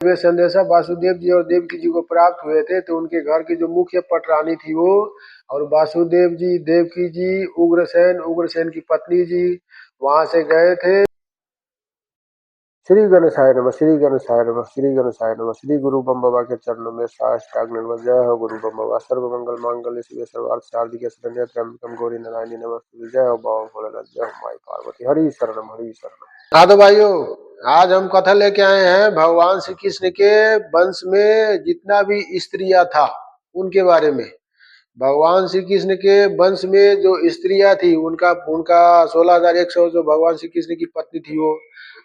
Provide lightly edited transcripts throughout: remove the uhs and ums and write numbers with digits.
वे संदेशा वासुदेव जी और देवकी जी को प्राप्त हुए थे तो उनके घर की जो मुख्य पटरानी थी वो, और वासुदेव जी, देवकी जी, उग्रसेन की पत्नी जी वहां से गए थे। श्री गणेशाय नमः, श्री गणेशाय नमः, श्री गणेशाय नमः। श्री गुरु बम बाबा के चरणों में साष्टांग नमः। जय हो गुरु बम बाबा। सर्व मंगल मांगल्य शिवे सर्वार्थ साधिके शरण्य त्र्यंबकम गौरी नारायणी नमस्ते। जय हो बाबा भोलेनाथ, जय हो माई पार्वती। हरि शरणम, हरि शरणम। हाँ तो भाइयों, आज हम कथा लेके आए हैं भगवान श्री कृष्ण के वंश में जितना भी स्त्रियां था उनके बारे में। भगवान श्री कृष्ण के वंश में जो स्त्रियां थी उनका उनका 16,100 जो भगवान श्री कृष्ण की पत्नी थी वो,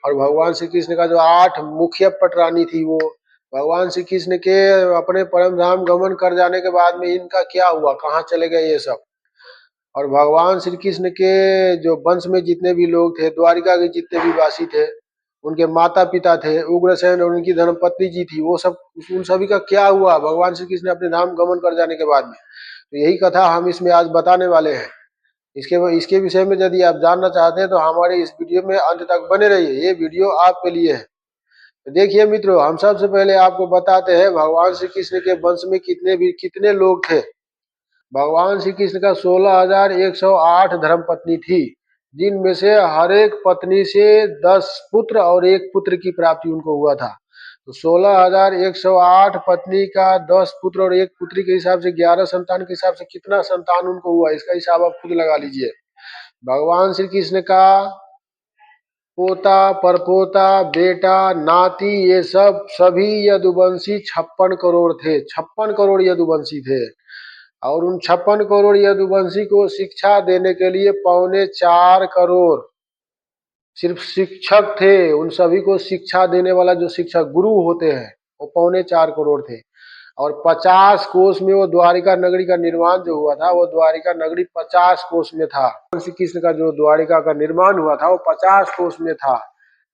और भगवान श्री कृष्ण का जो 8 मुख्य पटरानी थी वो, भगवान श्री कृष्ण के अपने परम धाम गमन कर जाने के बाद में इनका क्या हुआ, कहाँ चले गए ये सब, और भगवान श्री कृष्ण के जो वंश में जितने भी लोग थे, द्वारिका के जितने भी वासी थे, उनके माता पिता थे, उग्रसेन और उनकी धर्मपत्नी जी थी, वो सब, उन सभी का क्या हुआ भगवान श्री कृष्ण अपने धाम गमन कर जाने के बाद में। तो यही कथा हम इसमें आज बताने वाले हैं। इसके विषय में यदि आप जानना चाहते हैं तो हमारे इस वीडियो में अंत तक बने रहिए, ये वीडियो आपके लिए है। तो देखिए मित्रों, हम सबसे पहले आपको बताते हैं भगवान श्री कृष्ण के वंश में कितने लोग थे। भगवान श्री कृष्ण का 16,108 धर्मपत्नी थी, जिनमें से हर एक पत्नी से 10 पुत्र और एक पुत्र की प्राप्ति उनको हुआ था। तो 16,108 पत्नी का 10 पुत्र और एक पुत्री के हिसाब से 11 संतान के हिसाब से कितना संतान उनको हुआ, इसका हिसाब आप खुद लगा लीजिए। भगवान श्री कृष्ण का पोता, परपोता, बेटा, नाती, ये सब सभी यदुवंशी 56 करोड़ थे। 56 करोड़ यदुवंशी थे, और उन 56 करोड़ यदुवंशी को शिक्षा देने के लिए 4.25 करोड़ सिर्फ शिक्षक थे। उन सभी को शिक्षा देने वाला जो शिक्षक गुरु होते हैं वो 4.25 करोड़ थे। और 50 कोस में वो द्वारिका नगरी का निर्माण जो हुआ था, वो द्वारिका नगरी 50 कोस में था। श्री कृष्ण का जो द्वारिका का निर्माण हुआ था वो 50 कोस में था।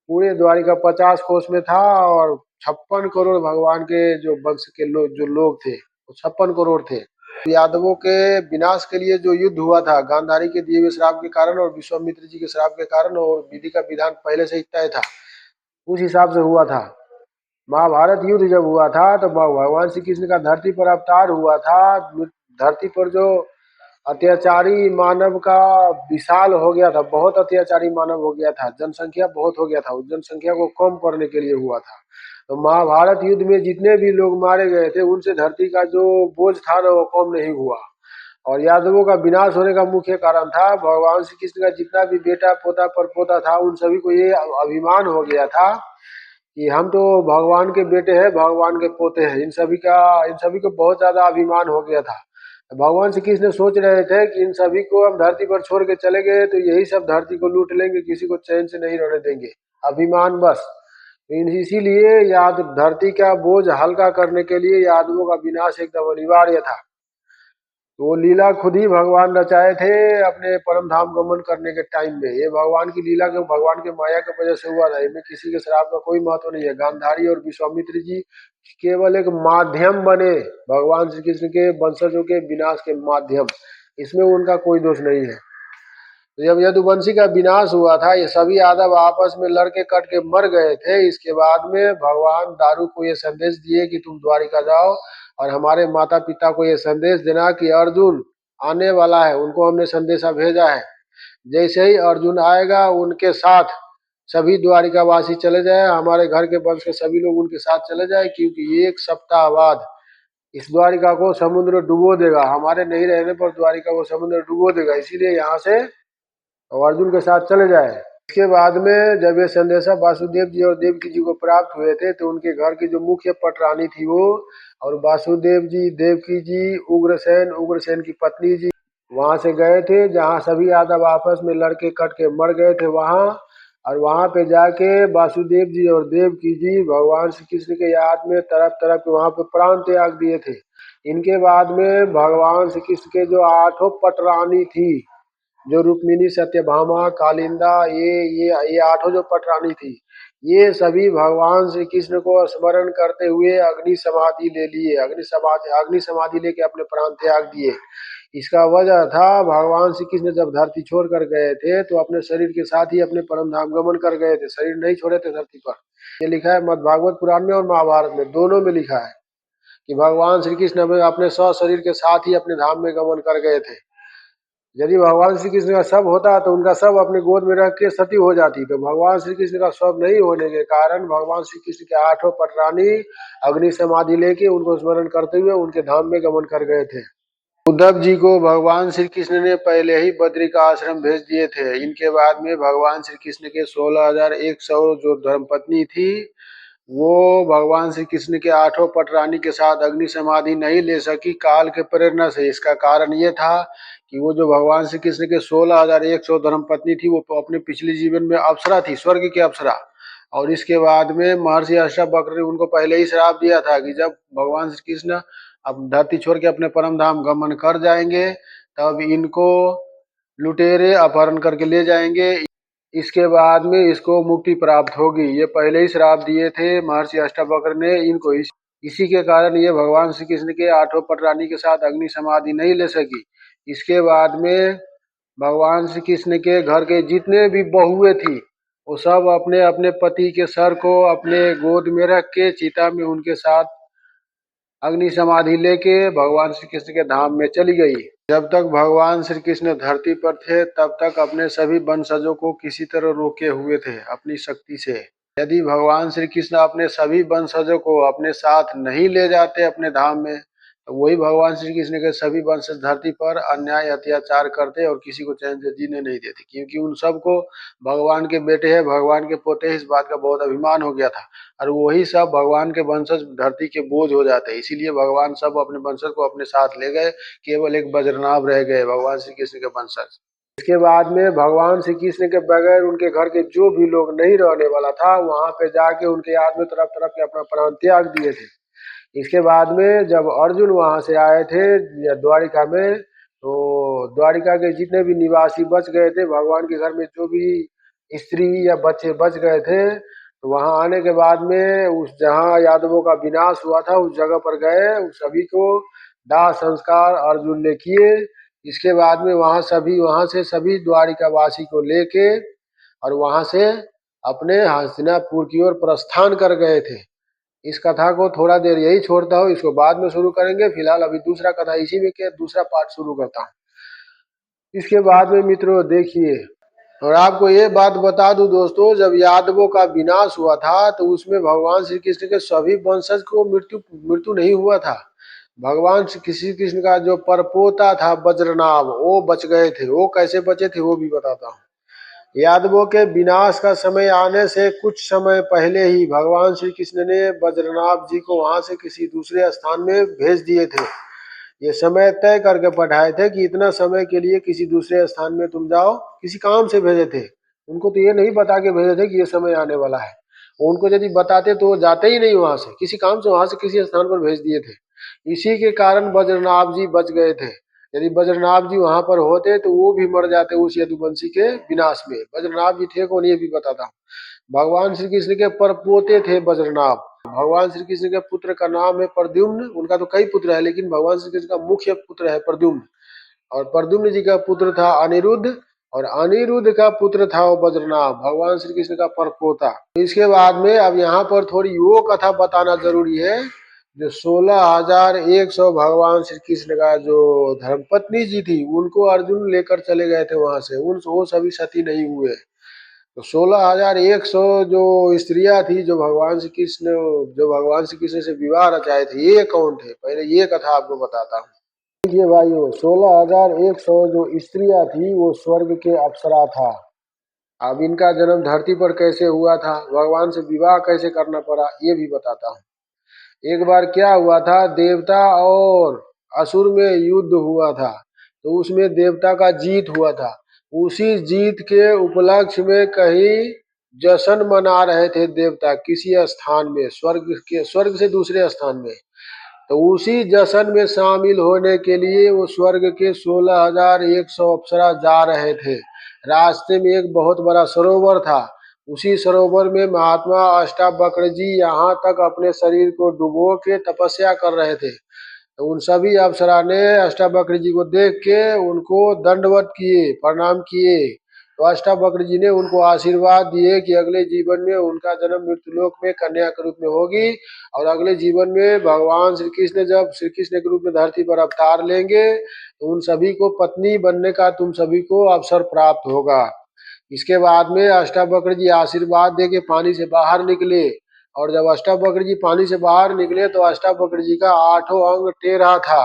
पूरे द्वारिका 50 कोस में था, और 56 करोड़ भगवान के जो वंश के जो लोग थे वो 56 करोड़ थे। यादवों के विनाश के लिए जो युद्ध हुआ था, गांधारी के दिए हुए श्राप के कारण और विश्वामित्र जी के श्राप के कारण, और विधि का विधान पहले से ही तय था, उस हिसाब से हुआ था। महाभारत युद्ध जब हुआ था तो भगवान श्री कृष्ण का धरती पर अवतार हुआ था। धरती पर जो अत्याचारी मानव का विशाल हो गया था, बहुत अत्याचारी मानव हो गया था, जनसंख्या बहुत हो गया था, उस जनसंख्या को कम करने के लिए हुआ था। तो महाभारत युद्ध में जितने भी लोग मारे गए थे उनसे धरती का जो बोझ था ना वो कम नहीं हुआ। और यादवों का विनाश होने का मुख्य कारण था भगवान श्री कृष्ण का जितना भी बेटा, पोता, परपोता था, उन सभी को ये अभिमान हो गया था कि हम तो भगवान के बेटे हैं, भगवान के पोते हैं। इन सभी को बहुत ज्यादा अभिमान हो गया था। भगवान श्री कृष्ण सोच रहे थे कि इन सभी को हम धरती पर छोड़ के चले गए तो यही सब धरती को लूट लेंगे, किसी को चैन से नहीं रहने देंगे, अभिमान बस। इसीलिए धरती का बोझ हल्का करने के लिए यादवों का विनाश एकदम अनिवार्य था। तो वो लीला खुद ही भगवान रचाए थे अपने परम धाम गमन करने के टाइम में। ये भगवान की लीला के, भगवान के माया की वजह से हुआ था। इनमें किसी के श्राप का कोई महत्व नहीं है। गांधारी और विश्वामित्र जी केवल एक माध्यम बने, भगवान श्री कृष्ण के वंशजों के विनाश के माध्यम, इसमें उनका कोई दोष नहीं है। तो जब यदुवंशी का विनाश हुआ था, ये सभी यादव आपस में लड़के कट के मर गए थे। इसके बाद में भगवान दारू को ये संदेश दिए कि तुम द्वारिका जाओ और हमारे माता पिता को ये संदेश देना कि अर्जुन आने वाला है, उनको हमने संदेशा भेजा है। जैसे ही अर्जुन आएगा उनके साथ सभी द्वारिका वासी चले जाए, हमारे घर के वंश के सभी लोग उनके साथ चले जाए, क्योंकि 1 सप्ताह बाद इस द्वारिका को समुद्र डुबो देगा। हमारे नहीं रहने पर द्वारिका को समुद्र डुबो देगा, इसीलिए यहाँ से और अर्जुन के साथ चले जाए। इसके बाद में जब ये संदेशा वासुदेव जी और देवकी जी को प्राप्त हुए थे तो उनके घर की जो मुख्य पटरानी थी वो, और वासुदेव जी, देवकी जी, उग्रसेन की पत्नी जी वहां से गए थे जहां सभी यादव आपस में लड़के कट के मर गए थे वहां। और वहां पे जाके वासुदेव जी और देवकी जी भगवान श्री कृष्ण के याद में तरफ तरफ के वहां पे प्राण त्याग दिए थे। इनके बाद में भगवान श्री कृष्ण के जो 8 पटरानी थी, जो रुक्मिणी, सत्यभामा, कालिंदा, ये 8 जो पटरानी थी, ये सभी भगवान श्री कृष्ण को स्मरण करते हुए अग्नि समाधि ले लिए, अग्नि समाधि लेके अपने प्राण त्याग दिए। इसका वजह था भगवान श्री कृष्ण जब धरती छोड़ कर गए थे तो अपने शरीर के साथ ही अपने परम धाम गमन कर गए थे, शरीर नहीं छोड़े थे धरती पर। ये लिखा है मद्भागवत पुराण में और महाभारत में, दोनों में लिखा है कि भगवान श्री कृष्ण अपने शरीर के साथ ही अपने धाम में गमन कर गए थे। यदि भगवान श्री कृष्ण का शव होता तो उनका शव अपने गोद में रख के सती हो जाती, तो भगवान श्री कृष्ण का शव नहीं होने के कारण भगवान श्री कृष्ण के 8 पटरानी अग्नि समाधि लेके उनको स्मरण करते हुए उनके धाम में गमन कर गए थे। उद्धव जी को भगवान श्री कृष्ण ने पहले ही बद्री का आश्रम भेज दिए थे। इनके बाद में भगवान श्री कृष्ण के 16,100 जो धर्मपत्नी थी वो भगवान श्री कृष्ण के 8 पटरानी के साथ अग्नि समाधि नहीं ले सकी काल के प्रेरणा से। इसका कारण ये था कि वो जो भगवान श्री कृष्ण के 16,100 धर्मपत्नी थी वो अपने पिछले जीवन में अप्सरा थी, स्वर्ग की अप्सरा। और इसके बाद में महर्षि अष्टावक्र ने उनको पहले ही श्राप दिया था कि जब भगवान श्री कृष्ण अब धरती छोड़ के अपने परम धाम गमन कर जाएंगे तब इनको लुटेरे अपहरण करके ले जाएंगे, इसके बाद में इसको मुक्ति प्राप्त होगी। ये पहले ही श्राप दिए थे महर्षि अष्टावक्र ने इनको। इसी के कारण ये भगवान श्री कृष्ण के 8 पटरानी के साथ अग्नि समाधि नहीं ले सकी। इसके बाद में भगवान श्री कृष्ण के घर के जितने भी बहुएं थी वो सब अपने अपने पति के सर को अपने गोद में रख के चिता में उनके साथ अग्नि समाधि लेके भगवान श्री कृष्ण के धाम में चली गई। जब तक भगवान श्री कृष्ण धरती पर थे तब तक अपने सभी वंशजों को किसी तरह रोके हुए थे अपनी शक्ति से। यदि भगवान श्री कृष्ण अपने सभी वंशजों को अपने साथ नहीं ले जाते अपने धाम में तो वही भगवान श्री कृष्ण के सभी वंशज धरती पर अन्याय अत्याचार करते और किसी को चैन से जीने नहीं देते, क्योंकि उन सबको भगवान के बेटे हैं, भगवान के पोते हैं, इस बात का बहुत अभिमान हो गया था। और वही सब भगवान के वंशज धरती के बोझ हो जाते हैं, इसीलिए भगवान सब अपने वंशज को अपने साथ ले गए, केवल एक बज्रनाभ रह गए भगवान श्री कृष्ण के वंशज। इसके बाद में भगवान श्री कृष्ण के बगैर उनके घर के जो भी लोग नहीं रहने वाला था वहां पे जाके उनके याद में तरफ तरफ के अपना प्राण त्याग दिए थे। इसके बाद में जब अर्जुन वहां से आए थे द्वारिका में तो द्वारिका के जितने भी निवासी बच गए थे, भगवान के घर में जो भी स्त्री या बच्चे बच गए थे, तो वहां आने के बाद में उस जहां यादवों का विनाश हुआ था उस जगह पर गए, उस सभी को दाह संस्कार अर्जुन ने किए। इसके बाद में वहां से सभी द्वारिका वासी को लेके और वहां से अपने हस्तिनापुर की ओर प्रस्थान कर गए थे। इस कथा को थोड़ा देर यही छोड़ता हूँ, इसको बाद में शुरू करेंगे। फिलहाल अभी दूसरा कथा इसी में के दूसरा पार्ट शुरू करता हूँ। इसके बाद में मित्रों देखिए, और आपको ये बात बता दूं दोस्तों, जब यादवों का विनाश हुआ था तो उसमें भगवान श्री कृष्ण के सभी वंशज को मृत्यु मृत्यु नहीं हुआ था। भगवान श्री कृष्ण का जो परपोता था वज्रनाभ वो बच गए थे। वो कैसे बचे थे वो भी बताता हूँ। यादवों के विनाश का समय आने से कुछ समय पहले ही भगवान श्री कृष्ण ने वज्रनाभ जी को वहां से किसी दूसरे स्थान में भेज दिए थे। ये समय तय करके पठाए थे कि इतना समय के लिए किसी दूसरे स्थान में तुम जाओ, किसी काम से भेजे थे। उनको तो ये नहीं बता के भेजे थे कि ये समय आने वाला है। उनको यदि बताते तो वो जाते ही नहीं, वहां से किसी काम से वहां से किसी स्थान पर भेज दिए थे। इसी के कारण बज्रनाभ जी बच गए थे। यदि बज्रनाभ जी वहां पर होते तो वो भी मर जाते उस यदुवंशी के विनाश में। बज्रनाभ जी थे कौन ये भी बताता हूँ। भगवान श्री कृष्ण के परपोते थे बज्रनाभ। भगवान श्री कृष्ण के पुत्र का नाम है प्रद्युम्न। उनका तो कई पुत्र है लेकिन भगवान श्री कृष्ण का मुख्य पुत्र है प्रद्युम्न। और प्रद्युम्न जी का पुत्र था अनिरुद्ध और अनिरुद्ध का पुत्र था वो बज्रनाभ, भगवान श्री कृष्ण का परपोता। इसके बाद में अब यहाँ पर थोड़ी वो कथा बताना जरूरी है जो 16,100 भगवान श्री कृष्ण का जो धर्मपत्नी जी थी उनको अर्जुन लेकर चले गए थे वहां से, उन वो सभी सती नहीं हुए। तो 16,100 जो स्त्रियां थी जो भगवान श्री कृष्ण से विवाह रचाए थे, ये कौन थे पहले ये कथा आपको बताता हूँ। देखिए भाइयों, 16,100 जो स्त्रियां थी वो स्वर्ग के अप्सरा था। अब इनका जन्म धरती पर कैसे हुआ था, भगवान से विवाह कैसे करना पड़ा ये भी बताता हूँ। एक बार क्या हुआ था, देवता और असुर में युद्ध हुआ था तो उसमें देवता का जीत हुआ था। उसी जीत के उपलक्ष्य में कहीं जश्न मना रहे थे देवता किसी स्थान में, स्वर्ग से दूसरे स्थान में। तो उसी जश्न में शामिल होने के लिए वो स्वर्ग के 16,100 अप्सरा जा रहे थे। रास्ते में एक बहुत बड़ा सरोवर था। उसी सरोवर में महात्मा अष्टावक्र जी यहाँ तक अपने शरीर को डुबो के तपस्या कर रहे थे। तो तो उन सभी अप्सरा ने अष्टावक्र जी को देख के उनको दंडवत किए, प्रणाम किए। तो अष्टावक्र जी ने उनको आशीर्वाद दिए कि अगले जीवन में उनका जन्म मृत्युलोक में कन्या के रूप में होगी, और अगले जीवन में भगवान श्री कृष्ण जब श्री कृष्ण के रूप में धरती पर अवतार लेंगे तो उन सभी को पत्नी बनने का तुम सभी को अवसर प्राप्त होगा। इसके बाद में अष्टावक्र जी आशीर्वाद दे के पानी से बाहर निकले, और जब अष्टावक्र जी पानी से बाहर निकले तो अष्टावक्र जी का 8 अंग टेढ़ा था।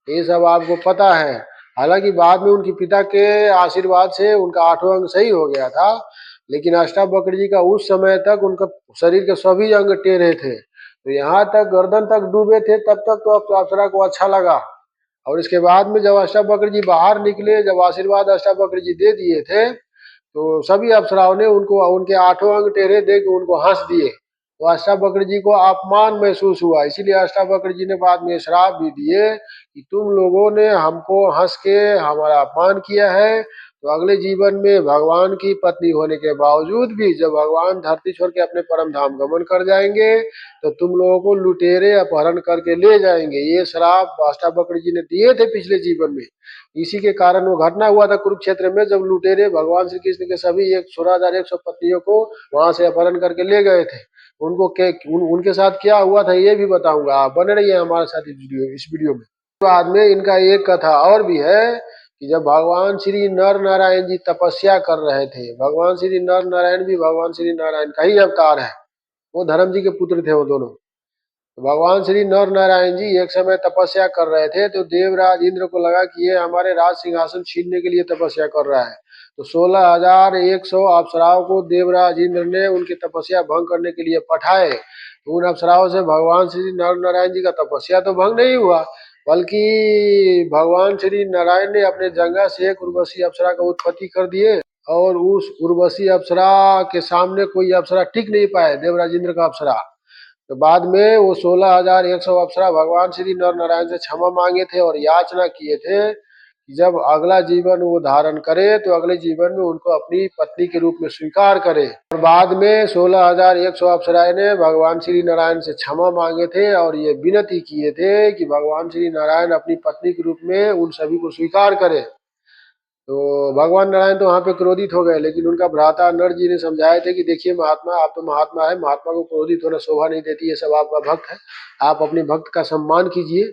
ये सब आपको पता है। हालांकि बाद में उनके पिता के आशीर्वाद से उनका 8वां अंग सही हो गया था, लेकिन अष्टावक्र जी का उस समय तक उनका शरीर के सभी अंग टेढ़े थे। तो यहाँ तक गर्दन तक डूबे थे, तब तक तो अप्सरा को अच्छा लगा। और इसके बाद में जब अष्टावक्र जी बाहर निकले, जब आशीर्वाद अष्टावक्र जी दे दिए थे, तो सभी अप्सराओं ने उनको उनके 8 अंग टेढ़े देख उनको हंस दिए। तो अष्टावक्र जी को अपमान महसूस हुआ, इसीलिए अष्टावक्र जी ने बाद में श्राप भी दिए कि तुम लोगों ने हमको हंस के हमारा अपमान किया है, तो अगले जीवन में भगवान की पत्नी होने के बावजूद भी जब भगवान धरती छोड़ के अपने परम धाम गमन कर जाएंगे तो तुम लोगों को लुटेरे अपहरण करके ले जाएंगे। ये श्राप अष्टावक्र जी ने दिए थे पिछले जीवन में। इसी के कारण वो घटना हुआ था कुरुक्षेत्र में, जब लुटेरे भगवान श्री कृष्ण के सभी 16,100 पत्नियों को वहां से अपहरण करके ले गए थे। उनको उनके साथ क्या हुआ था ये भी बताऊंगा, आप बने रहिए हमारे साथ इस वीडियो में। बाद में इनका एक कथा और भी है कि जब भगवान श्री नर नारायण जी तपस्या कर रहे थे, भगवान श्री नर नारायण भी भगवान श्री नारायण का ही अवतार है, वो धर्म जी के पुत्र थे वो दोनों। तो भगवान श्री नर नारायण जी एक समय तपस्या कर रहे थे, तो देवराज इंद्र को लगा कि ये हमारे राज सिंहासन छीनने के लिए तपस्या कर रहा है। तो 16,100 अप्सराओं को देवराज इंद्र ने उनकी तपस्या भंग करने के लिए पठाए। तो उन अप्सराओं से भगवान श्री नर नारायण जी का तपस्या तो भंग नहीं हुआ, बल्कि भगवान श्री नारायण ने अपने जंगा से एक उर्वशी अप्सरा का उत्पत्ति कर दिए, और उस उर्वशी अप्सरा के सामने कोई अप्सरा टिक नहीं पाए, देवराज इंद्र का अप्सरा। तो बाद में वो 16,100 अप्सरा भगवान श्री नर नारायण से क्षमा मांगे थे और याचना किए थे कि जब अगला जीवन वो धारण करे तो अगले जीवन में उनको अपनी पत्नी के रूप में स्वीकार करे। और बाद में 16,100 अप्सराएं ने भगवान श्री नारायण से क्षमा मांगे थे और ये विनती किए थे कि भगवान श्री नारायण अपनी पत्नी के रूप में उन सभी को स्वीकार करे। तो भगवान नारायण तो वहां पे क्रोधित हो गए, लेकिन उनका भ्राता नर जी ने समझाए थे कि देखिए महात्मा, आप तो महात्मा है, महात्मा को क्रोधित होना शोभा नहीं देती, ये सब आपका भक्त है, आप अपने भक्त का सम्मान कीजिए,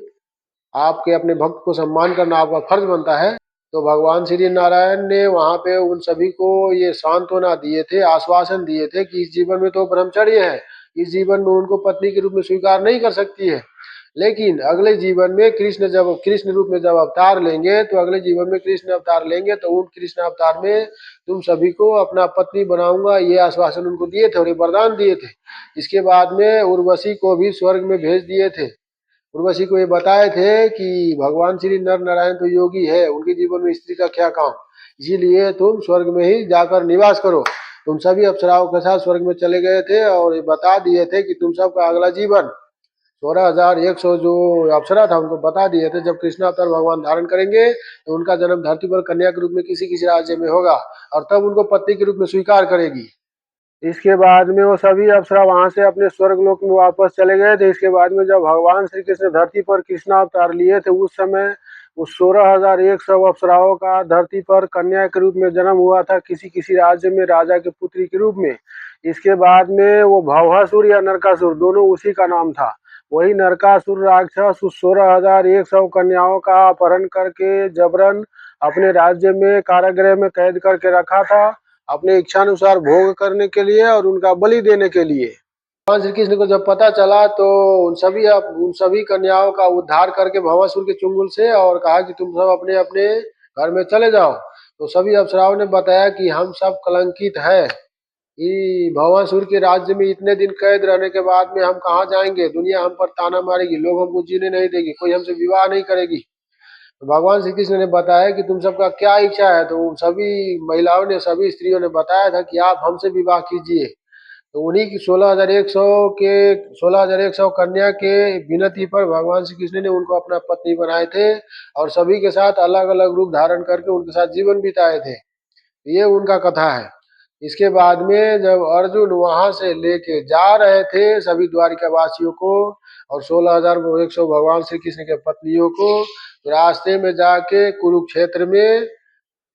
आपके अपने भक्त को सम्मान करना आपका फर्ज बनता है। तो भगवान श्री नारायण ने वहां पे उन सभी को ये सांत्वना दिए थे, आश्वासन दिए थे कि इस जीवन में तो ब्रह्मचर्य है, इस जीवन में उनको पत्नी के रूप में स्वीकार नहीं कर सकती है, लेकिन अगले जीवन में कृष्ण रूप में जब अवतार लेंगे, तो अगले जीवन में कृष्ण अवतार लेंगे तो उन कृष्ण अवतार में तुम सभी को अपना पत्नी बनाऊंगा, ये आश्वासन उनको दिए थे और ये वरदान दिए थे। इसके बाद में उर्वशी को भी स्वर्ग में भेज दिए थे। उर्वशी को ये बताए थे कि भगवान श्री नर नारायण तो योगी है, उनके जीवन में स्त्री का क्या काम, इसीलिए तुम स्वर्ग में ही जाकर निवास करो। तुम सभी अप्सराओं के साथ स्वर्ग में चले गए थे और ये बता दिए थे कि तुम सबका अगला जीवन 16,100 जो अप्सरा था उनको बता दिए थे, जब कृष्ण अवतार भगवान धारण करेंगे तो उनका जन्म धरती पर कन्या के रूप में किसी किसी राज्य में होगा, और तब उनको पति के रूप में स्वीकार करेगी। इसके बाद में वो सभी अप्सरा वहां से अपने स्वर्ग लोक में वापस चले गए थे। इसके बाद में जब भगवान श्री कृष्ण धरती पर कृष्ण अवतार लिए थे, उस समय उस 16,100 अप्सराओं का धरती पर कन्या के रूप में जन्म हुआ था, किसी किसी राज्य में राजा के पुत्री के रूप में। इसके बाद में वो भवहासुर या नरकासुर, दोनों उसी का नाम था। वही नरकासुर राक्षस उस 16,100 कन्याओं का अपहरण करके जबरन अपने राज्य में कारागृह में कैद करके रखा था, अपने इच्छानुसार भोग करने के लिए और उनका बलि देने के लिए। भगवान श्री कृष्ण को जब पता चला तो उन सभी कन्याओं का उद्धार करके भवासुर के चुंगल से और कहा कि तुम सब अपने अपने घर में चले जाओ। तो सभी अप्सराओं ने बताया कि हम सब कलंकित है, कि भवासुर के राज्य में इतने दिन कैद रहने के बाद में हम कहाँ जाएंगे, दुनिया हम पर ताना मारेगी, लोग हमको जीने नहीं देगी, कोई हमसे विवाह नहीं करेगी। तो भगवान श्री कृष्ण ने बताया कि तुम सबका क्या इच्छा है, तो सभी महिलाओं ने, सभी स्त्रियों ने बताया था कि आप हमसे विवाह कीजिए। तो उन्हीं की 16,100 कन्या के विनती पर भगवान श्री कृष्ण ने उनको अपना पत्नी बनाए थे और सभी के साथ अलग अलग रूप धारण करके उनके साथ जीवन बिताए थे। ये उनका कथा है। इसके बाद में जब अर्जुन वहां से लेके जा रहे थे सभी द्वारिका वासियों को और 16,100 भगवान श्री कृष्ण के पत्नियों को, तो रास्ते में जाके कुरुक्षेत्र में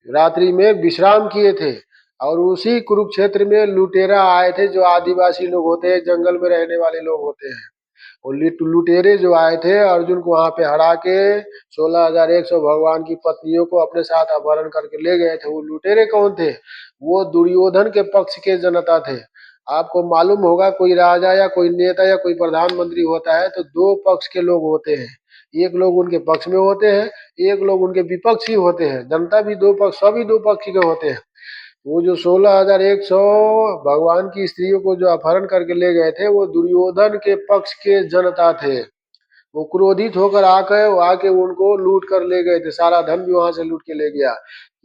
रात्रि में विश्राम किए थे। और उसी कुरुक्षेत्र में लुटेरा आए थे, जो आदिवासी लोग होते हैं, जंगल में रहने वाले लोग होते हैं। वो लुटेरे जो आए थे अर्जुन को वहां पे हरा के 16,100 भगवान की पत्नियों को अपने साथ अपहरण करके ले गए थे। वो लुटेरे कौन थे? वो दुर्योधन के पक्ष के जनता थे। आपको मालूम होगा, कोई राजा या कोई नेता या कोई प्रधानमंत्री होता है तो दो पक्ष के लोग होते हैं। एक लोग उनके पक्ष में होते हैं, एक लोग उनके विपक्षी होते हैं। जनता भी दो पक्ष, सभी दो पक्ष के होते हैं। वो जो 16,100 भगवान की स्त्रियों को जो अपहरण करके ले गए थे वो दुर्योधन के पक्ष के जनता थे। वो क्रोधित होकर आके उनको लूट कर ले गए थे, सारा धन भी वहां से लूट के ले गया।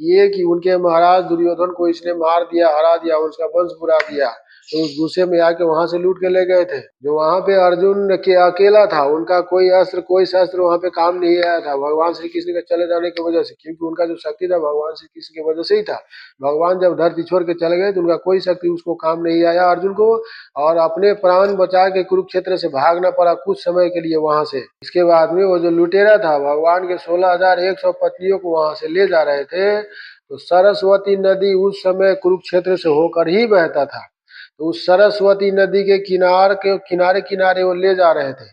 ये कि उनके महाराज दुर्योधन को इसने मार दिया, हरा दिया, उसका वंश बुरा दिया, तो उस गुस्से में आके वहां से लूट के ले गए थे। जो वहां पे अर्जुन के अकेला था, उनका कोई अस्त्र कोई शस्त्र वहां पे काम नहीं आया था भगवान श्री कृष्ण के चले जाने की वजह से, क्योंकि उनका जो शक्ति था भगवान श्री कृष्ण की वजह से ही था। भगवान जब धरती छोड़ के चले गए तो उनका कोई शक्ति उसको काम नहीं आया अर्जुन को, और अपने प्राण बचा के कुरुक्षेत्र से भागना पड़ा कुछ समय के लिए वहां से। इसके बाद में वो जो लुटेरा था भगवान के 16,100 पत्नियों को वहां से ले जा रहे थे, तो सरस्वती नदी उस समय कुरुक्षेत्र से होकर ही बहता था। तो उस सरस्वती नदी के किनारे किनारे वो ले जा रहे थे।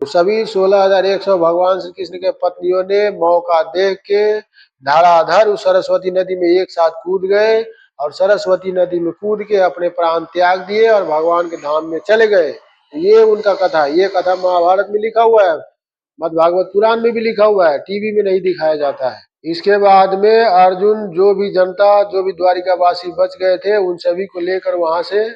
तो सभी 16,100 भगवान श्री कृष्ण के पत्नियों ने मौका देख के धड़ाधड़ उस सरस्वती नदी में एक साथ कूद गए, और सरस्वती नदी में कूद के अपने प्राण त्याग दिए और भगवान के धाम में चले गए। ये उनका कथा, ये कथा महाभारत में लिखा हुआ है, मद भागवत पुराण में भी लिखा हुआ है, टीवी में नहीं दिखाया जाता है। इसके बाद में अर्जुन जो भी जनता, जो भी द्वारिका वासी बच गए थे, उन सभी को लेकर वहां से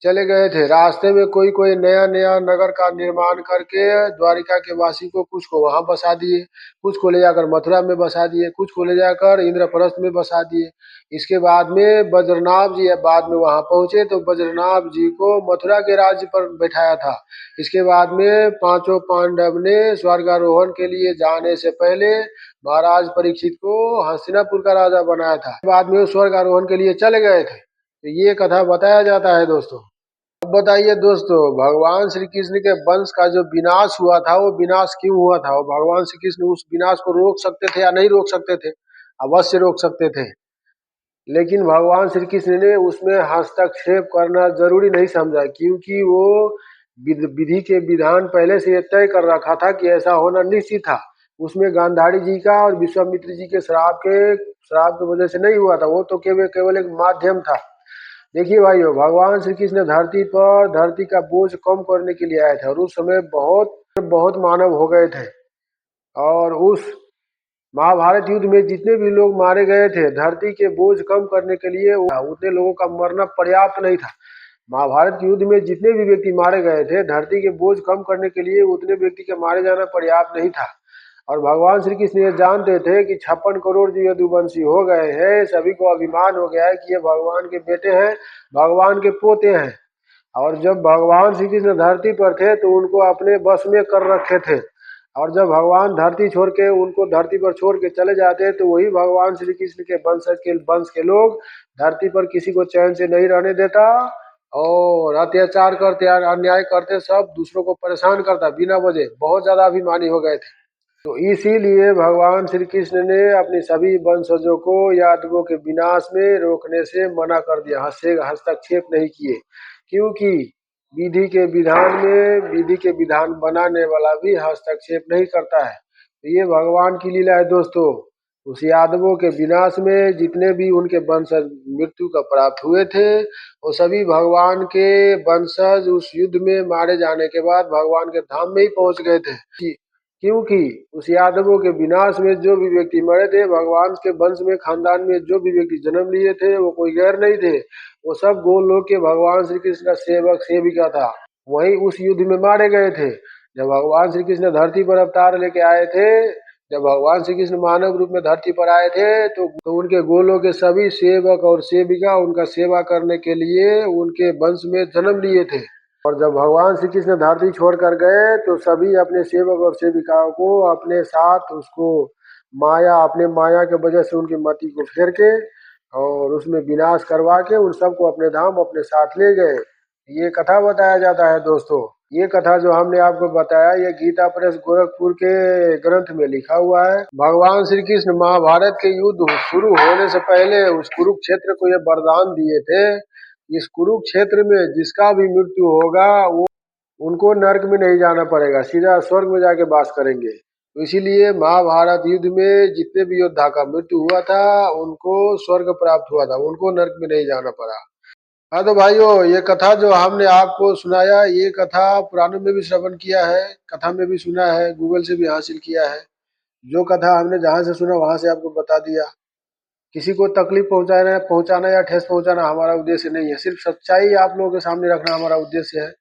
चले गए थे। रास्ते में कोई कोई नया नया नगर का निर्माण करके द्वारिका के वासी को, कुछ को वहां बसा दिए, कुछ को ले जाकर मथुरा में बसा दिए, कुछ को ले जाकर इंद्रप्रस्थ में बसा दिए। इसके बाद में बद्रीनाथ जी बाद में वहां पहुंचे तो बद्रीनाथ जी को मथुरा के राज्य पर बैठाया था। इसके बाद में पांचों पांडव ने स्वर्गारोहण के लिए जाने से पहले महाराज परीक्षित को हस्तिनापुर का राजा बनाया था। बाद में वो स्वर्गारोहण के लिए चले गए थे। तो ये कथा बताया जाता है दोस्तों। अब बताइए दोस्तों, भगवान श्री कृष्ण के वंश का जो विनाश हुआ था वो विनाश क्यों हुआ था? और भगवान श्री कृष्ण उस विनाश को रोक सकते थे या नहीं रोक सकते थे? अवश्य रोक सकते थे, लेकिन भगवान श्री कृष्ण ने उसमें हस्तक्षेप करना जरूरी नहीं समझा, क्योंकि वो विधि के विधान पहले से ये तय कर रखा था कि ऐसा होना निश्चित था। उसमें गांधारी जी का और विश्वामित्र जी के श्राप की वजह से नहीं हुआ था, वो तो केवल केवल एक माध्यम था। देखिए भाइयों, भगवान श्री कृष्ण धरती का बोझ कम करने के लिए आए थे, और उस समय बहुत बहुत मानव हो गए थे। और उस महाभारत युद्ध में जितने भी लोग मारे गए थे, धरती के बोझ कम करने के लिए उतने लोगों का मरना पर्याप्त नहीं था। महाभारत युद्ध में जितने भी व्यक्ति मारे गए थे, धरती के बोझ कम करने के लिए उतने व्यक्ति के मारे जाना पर्याप्त नहीं था। और भगवान श्री कृष्ण ये जानते थे कि 56 करोड़ जो यदुवंशी हो गए हैं, सभी को अभिमान हो गया है कि ये भगवान के बेटे हैं, भगवान के पोते हैं। और जब भगवान श्री कृष्ण धरती पर थे तो उनको अपने बस में कर रखे थे, और जब भगवान धरती छोड़ के उनको धरती पर छोड़ के चले जाते तो वही भगवान श्री कृष्ण के वंश के लोग धरती पर किसी को चैन से नहीं रहने देता, और अत्याचार करते, अन्याय करते, सब दूसरों को परेशान करता बिना वजह। बहुत ज्यादा अभिमानी हो गए थे। तो इसीलिए भगवान श्री कृष्ण ने अपनी सभी वंशजों को यादवों के विनाश में रोकने से मना कर दिया, हस्तक्षेप नहीं किए, क्योंकि विधि के विधान बनाने वाला भी हस्तक्षेप नहीं करता है। तो ये भगवान की लीला है दोस्तों। उस यादवों के विनाश में जितने भी उनके वंशज मृत्यु का प्राप्त हुए थे, वो सभी भगवान के वंशज उस युद्ध में मारे जाने के बाद भगवान के धाम में ही पहुंच गए थे। क्योंकि उस यादवों के विनाश में जो भी व्यक्ति मरे थे, भगवान के वंश में खानदान में जो भी व्यक्ति जन्म लिए थे, वो कोई गैर नहीं थे, वो सब गोलोक के भगवान श्री कृष्ण का सेवक सेविका था। वही उस युद्ध में मारे गए थे। जब भगवान श्री कृष्ण धरती पर अवतार लेके आए थे, जब भगवान श्री कृष्ण मानव रूप में धरती पर आए थे, तो उनके गोलोक के सभी सेवक और सेविका उनका सेवा करने के लिए उनके वंश में जन्म लिए थे। और जब भगवान श्री कृष्ण धरती छोड़कर गए तो सभी अपने सेवक और सेविकाओं को अपने साथ, उसको अपने माया के वजह से उनकी मति को फेर के और उसमें विनाश करवा के उन सबको अपने धाम अपने साथ ले गए। ये कथा बताया जाता है दोस्तों। ये कथा जो हमने आपको बताया ये गीता प्रेस गोरखपुर के ग्रंथ में लिखा हुआ है। भगवान श्री कृष्ण महाभारत के युद्ध शुरू होने से पहले उस कुरुक्षेत्र को ये वरदान दिए थे, इस कुरुक्षेत्र में जिसका भी मृत्यु होगा वो उनको नर्क में नहीं जाना पड़ेगा, सीधा स्वर्ग में जाके वास करेंगे। तो इसीलिए महाभारत युद्ध में जितने भी योद्धा का मृत्यु हुआ था उनको स्वर्ग प्राप्त हुआ था, उनको नर्क में नहीं जाना पड़ा। हाँ तो भाइयों, ये कथा जो हमने आपको सुनाया ये कथा पुराणों में भी श्रवण किया है, कथा में भी सुना है, गूगल से भी हासिल किया है। जो कथा हमने जहाँ से सुना वहां से आपको बता दिया। किसी को तकलीफ पहुंचाना पहुंचाना या ठेस पहुंचाना हमारा उद्देश्य नहीं है, सिर्फ सच्चाई आप लोगों के सामने रखना हमारा उद्देश्य है।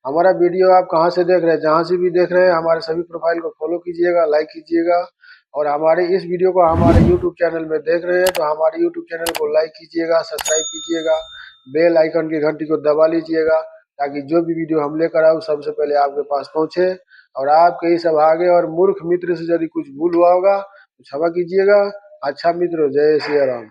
हमारा वीडियो आप कहाँ से देख रहे हैं, जहाँ से भी देख रहे हैं हमारे सभी प्रोफाइल को फॉलो कीजिएगा, लाइक कीजिएगा। और हमारे इस वीडियो को हमारे यूट्यूब चैनल में देख रहे हैं तो हमारे यूट्यूब चैनल को लाइक कीजिएगा, सब्सक्राइब कीजिएगा, बेल आइकन की घंटी को दबा लीजिएगा, ताकि जो भी वीडियो हम लेकर आए सबसे पहले आपके पास पहुंचे। और आपके इस अभागे और मूर्ख मित्र से यदि कुछ भूल हुआ होगा तो क्षमा कीजिएगा। अच्छा मित्रों, जय सिया राम।